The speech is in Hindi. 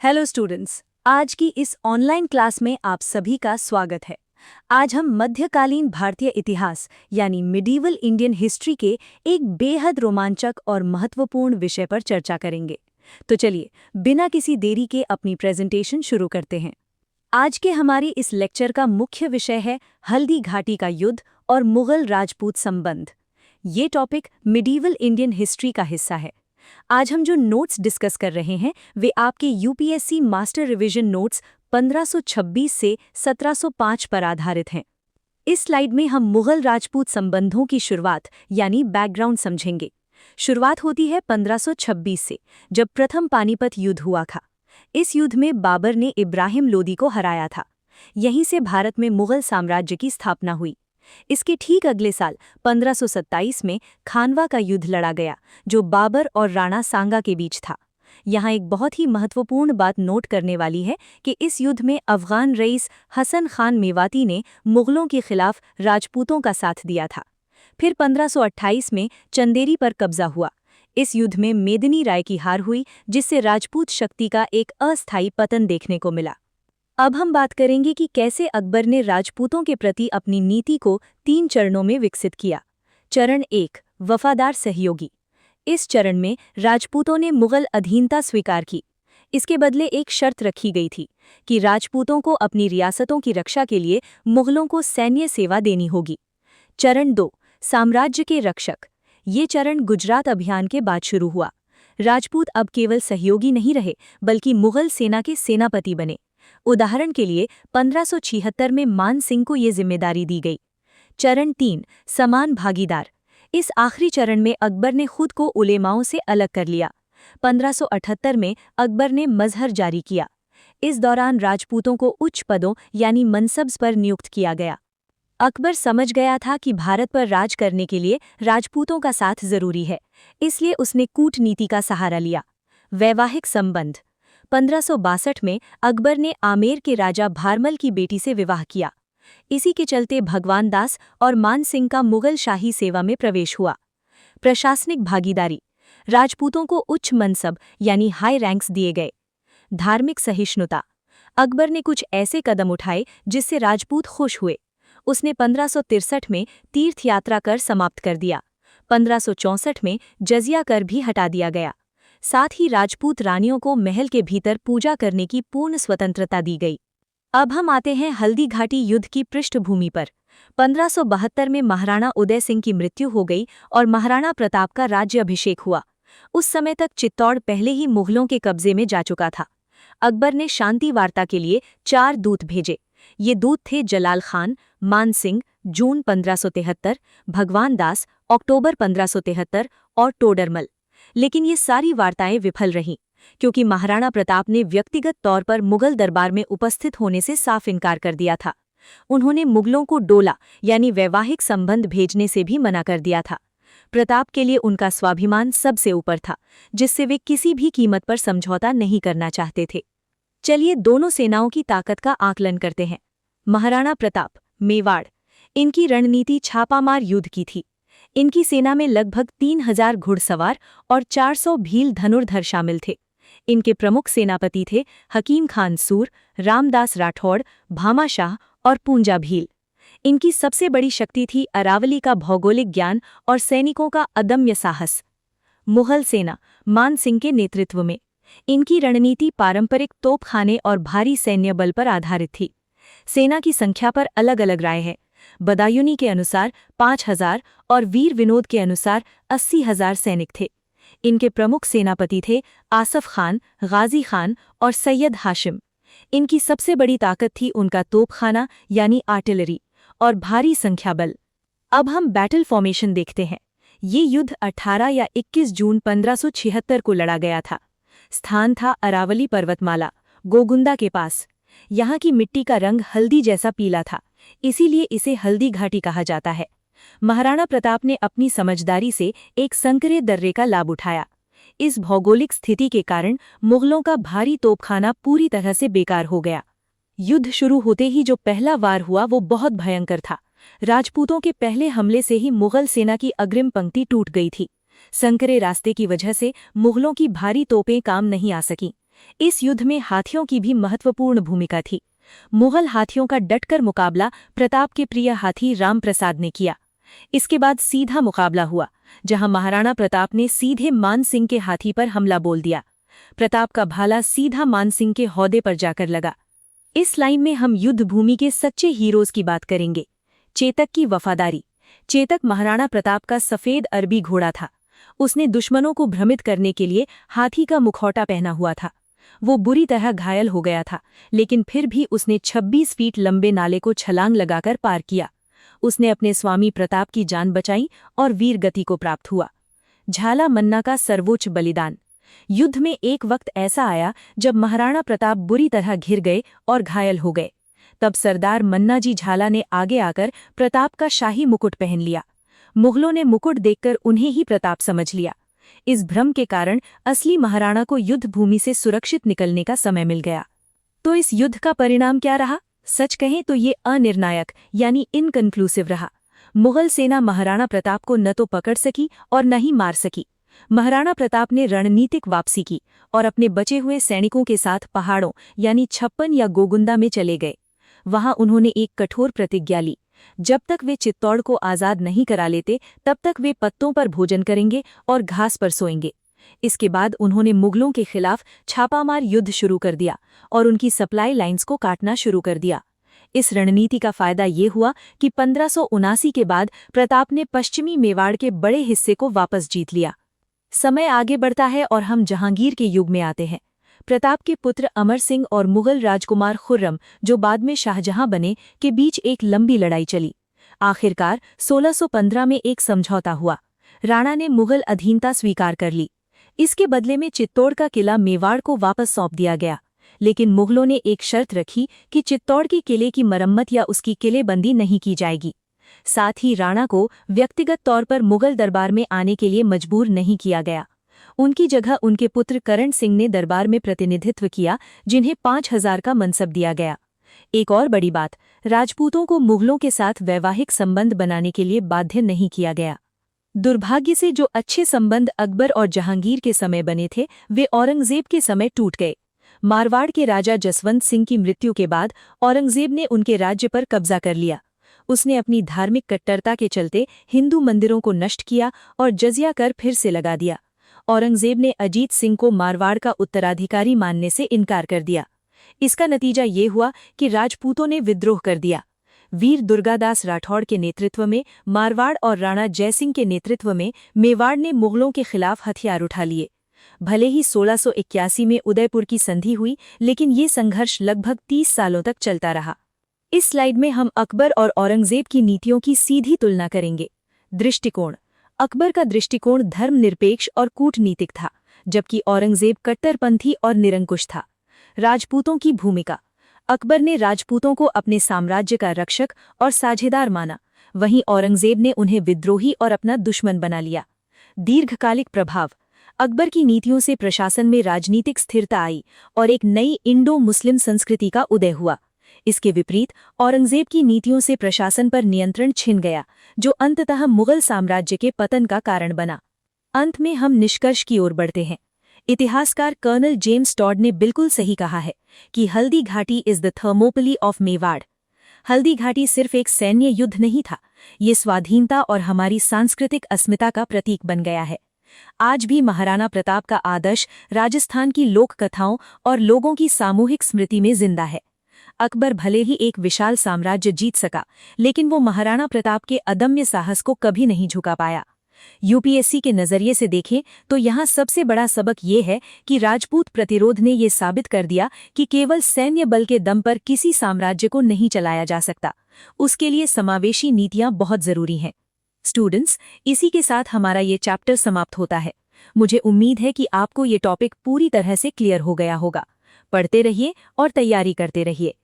हेलो स्टूडेंट्स, आज की इस ऑनलाइन क्लास में आप सभी का स्वागत है। आज हम मध्यकालीन भारतीय इतिहास यानी मिडीवल इंडियन हिस्ट्री के एक बेहद रोमांचक और महत्वपूर्ण विषय पर चर्चा करेंगे। तो चलिए, बिना किसी देरी के अपनी प्रेजेंटेशन शुरू करते हैं। आज के हमारी इस लेक्चर का मुख्य विषय है हल्दी घाटी का युद्ध और मुगल राजपूत संबंध। ये टॉपिक मिडीवल इंडियन हिस्ट्री का हिस्सा है। आज हम जो नोट्स डिस्कस कर रहे हैं वे आपके यूपीएससी मास्टर रिवीजन नोट्स 1526 से 1705 पर आधारित हैं। इस स्लाइड में हम मुगल राजपूत संबंधों की शुरुआत यानी बैकग्राउंड समझेंगे। शुरुआत होती है 1526 से, जब प्रथम पानीपत युद्ध हुआ था। इस युद्ध में बाबर ने इब्राहिम लोदी को हराया था। यहीं से भारत में मुगल साम्राज्य की स्थापना हुई। इसके ठीक अगले साल 1527 में खानवा का युद्ध लड़ा गया, जो बाबर और राणा सांगा के बीच था। यहाँ एक बहुत ही महत्वपूर्ण बात नोट करने वाली है कि इस युद्ध में अफगान रईस हसन खान मेवाती ने मुगलों के खिलाफ राजपूतों का साथ दिया था। फिर 1528 में चंदेरी पर कब्जा हुआ। इस युद्ध में मेदिनी राय की हार हुई, जिससे राजपूत शक्ति का एक अस्थायी पतन देखने को मिला। अब हम बात करेंगे कि कैसे अकबर ने राजपूतों के प्रति अपनी नीति को 3 चरणों में विकसित किया। चरण 1, वफादार सहयोगी। इस चरण में राजपूतों ने मुगल अधीनता स्वीकार की। इसके बदले एक शर्त रखी गई थी कि राजपूतों को अपनी रियासतों की रक्षा के लिए मुगलों को सैन्य सेवा देनी होगी। चरण 2, साम्राज्य के रक्षक। ये चरण गुजरात अभियान के बाद शुरू हुआ। राजपूत अब केवल सहयोगी नहीं रहे, बल्कि मुगल सेना के सेनापति बने। उदाहरण के लिए 1576 में मान सिंह को ये जिम्मेदारी दी गई। चरण 3, समान भागीदार। इस आखिरी चरण में अकबर ने खुद को उलेमाओं से अलग कर लिया। 1578 में अकबर ने मजहर जारी किया। इस दौरान राजपूतों को उच्च पदों यानी मनसब्स पर नियुक्त किया गया। अकबर समझ गया था कि भारत पर राज करने के लिए राजपूतों का साथ जरूरी है, इसलिए उसने कूटनीति का सहारा लिया। वैवाहिक संबंध। 1562 में अकबर ने आमेर के राजा भारमल की बेटी से विवाह किया। इसी के चलते भगवान दास और मान सिंह का मुगल शाही सेवा में प्रवेश हुआ। प्रशासनिक भागीदारी। राजपूतों को उच्च मनसब यानी हाई रैंक्स दिए गए। धार्मिक सहिष्णुता। अकबर ने कुछ ऐसे कदम उठाए जिससे राजपूत खुश हुए। उसने 1563 में तीर्थ यात्रा कर समाप्त कर दिया। 1564 में जजिया कर भी हटा दिया गया। साथ ही राजपूत रानियों को महल के भीतर पूजा करने की पूर्ण स्वतंत्रता दी गई। अब हम आते हैं हल्दी घाटी युद्ध की पृष्ठभूमि पर। 1572 में महाराणा उदय सिंह की मृत्यु हो गई और महाराणा प्रताप का राज्याभिषेक हुआ। उस समय तक चित्तौड़ पहले ही मुगलों के कब्जे में जा चुका था। अकबर ने शांति वार्ता के लिए 4 दूत भेजे। ये दूत थे जलाल खान, मान सिंह जून 1573, भगवान दास अक्टूबर 1573 और टोडरमल। लेकिन ये सारी वार्ताएं विफल रहीं, क्योंकि महाराणा प्रताप ने व्यक्तिगत तौर पर मुगल दरबार में उपस्थित होने से साफ इनकार कर दिया था। उन्होंने मुगलों को डोला यानी वैवाहिक संबंध भेजने से भी मना कर दिया था। प्रताप के लिए उनका स्वाभिमान सबसे ऊपर था, जिससे वे किसी भी कीमत पर समझौता नहीं करना चाहते थे। चलिए दोनों सेनाओं की ताकत का आकलन करते हैं। महाराणा प्रताप, मेवाड़। इनकी रणनीति छापामार युद्ध की थी। इनकी सेना में लगभग 3000 घुड़सवार और 400 भील धनुर्धर शामिल थे। इनके प्रमुख सेनापति थे हकीम खान सूर, रामदास राठौड़, भामा शाह और पूंजा भील। इनकी सबसे बड़ी शक्ति थी अरावली का भौगोलिक ज्ञान और सैनिकों का अदम्य साहस। मुगल सेना, मान सिंह के नेतृत्व में। इनकी रणनीति पारंपरिक तोपखाने और भारी सैन्य बल पर आधारित थी। सेना की संख्या पर अलग अलग राय है। बदायूनी के अनुसार 5000 और वीर विनोद के अनुसार 80,000 सैनिक थे। इनके प्रमुख सेनापति थे आसफ खान, गाजी खान और सैयद हाशिम। इनकी सबसे बड़ी ताकत थी उनका तोपखाना यानी आर्टिलरी और भारी संख्या बल। अब हम बैटल फॉर्मेशन देखते हैं। ये युद्ध 18 या 21 जून 1576 को लड़ा गया था। स्थान था अरावली पर्वतमाला, गोगुंदा के पास। यहाँ की मिट्टी का रंग हल्दी जैसा पीला था, इसीलिए इसे हल्दी घाटी कहा जाता है। महाराणा प्रताप ने अपनी समझदारी से एक संकरे दर्रे का लाभ उठाया। इस भौगोलिक स्थिति के कारण मुगलों का भारी तोपखाना पूरी तरह से बेकार हो गया। युद्ध शुरू होते ही जो पहला वार हुआ वो बहुत भयंकर था। राजपूतों के पहले हमले से ही मुगल सेना की अग्रिम पंक्ति टूट गई थी। संकरे रास्ते की वजह से मुगलों की भारी तोपें काम नहीं आ सकीं। इस युद्ध में हाथियों की भी महत्वपूर्ण भूमिका थी। मुगल हाथियों का डटकर मुकाबला प्रताप के प्रिय हाथी रामप्रसाद ने किया। इसके बाद सीधा मुकाबला हुआ, जहां महाराणा प्रताप ने सीधे मान सिंह के हाथी पर हमला बोल दिया। प्रताप का भाला सीधा मान सिंह के हौदे पर जाकर लगा। इस लाइन में हम युद्ध भूमि के सच्चे हीरोज की बात करेंगे। चेतक की वफादारी। चेतक महाराणा प्रताप का सफेद अरबी घोड़ा था। उसने दुश्मनों को भ्रमित करने के लिए हाथी का मुखौटा पहना हुआ था। वो बुरी तरह घायल हो गया था, लेकिन फिर भी उसने 26 फीट लंबे नाले को छलांग लगाकर पार किया। उसने अपने स्वामी प्रताप की जान बचाई और वीर गति को प्राप्त हुआ। झाला मन्ना का सर्वोच्च बलिदान। युद्ध में एक वक्त ऐसा आया जब महाराणा प्रताप बुरी तरह घिर गए और घायल हो गए। तब सरदार मन्ना जी झाला ने आगे आकर प्रताप का शाही मुकुट पहन लिया। मुगलों ने मुकुट देखकर उन्हें ही प्रताप समझ लिया। इस भ्रम के कारण असली महाराणा को युद्ध भूमि से सुरक्षित निकलने का समय मिल गया। तो इस युद्ध का परिणाम क्या रहा? सच कहें तो ये अनिर्णायक यानी इनकन्क्लूसिव रहा। मुगल सेना महाराणा प्रताप को न तो पकड़ सकी और न ही मार सकी। महाराणा प्रताप ने रणनीतिक वापसी की और अपने बचे हुए सैनिकों के साथ पहाड़ों यानी छप्पन या गोगुंदा में चले गए। वहां उन्होंने एक कठोर प्रतिज्ञा ली। जब तक वे चित्तौड़ को आज़ाद नहीं करा लेते, तब तक वे पत्तों पर भोजन करेंगे और घास पर सोएंगे। इसके बाद उन्होंने मुगलों के खिलाफ छापामार युद्ध शुरू कर दिया और उनकी सप्लाई लाइन्स को काटना शुरू कर दिया। इस रणनीति का फायदा ये हुआ कि 1579 के बाद प्रताप ने पश्चिमी मेवाड़ के बड़े हिस्से को वापस जीत लिया। समय आगे बढ़ता है और हम जहांगीर के युग में आते हैं। प्रताप के पुत्र अमर सिंह और मुगल राजकुमार खुर्रम, जो बाद में शाहजहां बने, के बीच एक लंबी लड़ाई चली। आखिरकार 1615 में एक समझौता हुआ। राणा ने मुगल अधीनता स्वीकार कर ली। इसके बदले में चित्तौड़ का किला मेवाड़ को वापस सौंप दिया गया। लेकिन मुगलों ने एक शर्त रखी कि चित्तौड़ के किले की मरम्मत या उसकी किलेबंदी नहीं की जाएगी। साथ ही राणा को व्यक्तिगत तौर पर मुगल दरबार में आने के लिए मजबूर नहीं किया गया। उनकी जगह उनके पुत्र करण सिंह ने दरबार में प्रतिनिधित्व किया, जिन्हें 5000 का मनसब दिया गया। एक और बड़ी बात, राजपूतों को मुगलों के साथ वैवाहिक संबंध बनाने के लिए बाध्य नहीं किया गया। दुर्भाग्य से जो अच्छे संबंध अकबर और जहांगीर के समय बने थे, वे औरंगजेब के समय टूट गए। मारवाड़ के राजा जसवंत सिंह की मृत्यु के बाद औरंगजेब ने उनके राज्य पर कब्जा कर लिया। उसने अपनी धार्मिक कट्टरता के चलते हिंदू मंदिरों को नष्ट किया और जजिया कर फिर से लगा दिया। औरंगजेब ने अजीत सिंह को मारवाड़ का उत्तराधिकारी मानने से इनकार कर दिया। इसका नतीजा ये हुआ कि राजपूतों ने विद्रोह कर दिया। वीर दुर्गादास राठौड़ के नेतृत्व में मारवाड़ और राणा जयसिंह के नेतृत्व में मेवाड़ ने मुगलों के खिलाफ हथियार उठा लिए। भले ही 1681 में उदयपुर की संधि हुई, लेकिन ये संघर्ष लगभग 30 सालों तक चलता रहा। इस स्लाइड में हम अकबर और औरंगजेब की नीतियों की सीधी तुलना करेंगे। दृष्टिकोण। अकबर का दृष्टिकोण धर्मनिरपेक्ष और कूटनीतिक था, जबकि औरंगजेब कट्टरपंथी और निरंकुश था। राजपूतों की भूमिका। अकबर ने राजपूतों को अपने साम्राज्य का रक्षक और साझेदार माना, वहीं औरंगजेब ने उन्हें विद्रोही और अपना दुश्मन बना लिया। दीर्घकालिक प्रभाव। अकबर की नीतियों से प्रशासन में राजनीतिक स्थिरता आई और एक नई इंडो मुस्लिम संस्कृति का उदय हुआ। इसके विपरीत औरंगजेब की नीतियों से प्रशासन पर नियंत्रण छिन गया, जो अंततः मुगल साम्राज्य के पतन का कारण बना। अंत में हम निष्कर्ष की ओर बढ़ते हैं। इतिहासकार कर्नल जेम्स टॉड ने बिल्कुल सही कहा है कि Haldi Ghati is the थर्मोपली of Mewar. Haldi Ghati सिर्फ एक सैन्य युद्ध नहीं था, ये स्वाधीनता और हमारी सांस्कृतिक अस्मिता का प्रतीक बन गया है। आज भी महाराणा प्रताप का आदर्श राजस्थान की लोक कथाओं और लोगों की सामूहिक स्मृति में जिंदा है। अकबर भले ही एक विशाल साम्राज्य जीत सका, लेकिन वो महाराणा प्रताप के अदम्य साहस को कभी नहीं झुका पाया। यूपीएससी के नजरिए से देखें तो यहाँ सबसे बड़ा सबक ये है कि राजपूत प्रतिरोध ने ये साबित कर दिया कि केवल सैन्य बल के दम पर किसी साम्राज्य को नहीं चलाया जा सकता। उसके लिए समावेशी नीतियां बहुत जरूरी हैं। स्टूडेंट्स, इसी के साथ हमारा ये चैप्टर समाप्त होता है। मुझे उम्मीद है कि आपको ये टॉपिक पूरी तरह से क्लियर हो गया होगा। पढ़ते रहिए और तैयारी करते रहिए।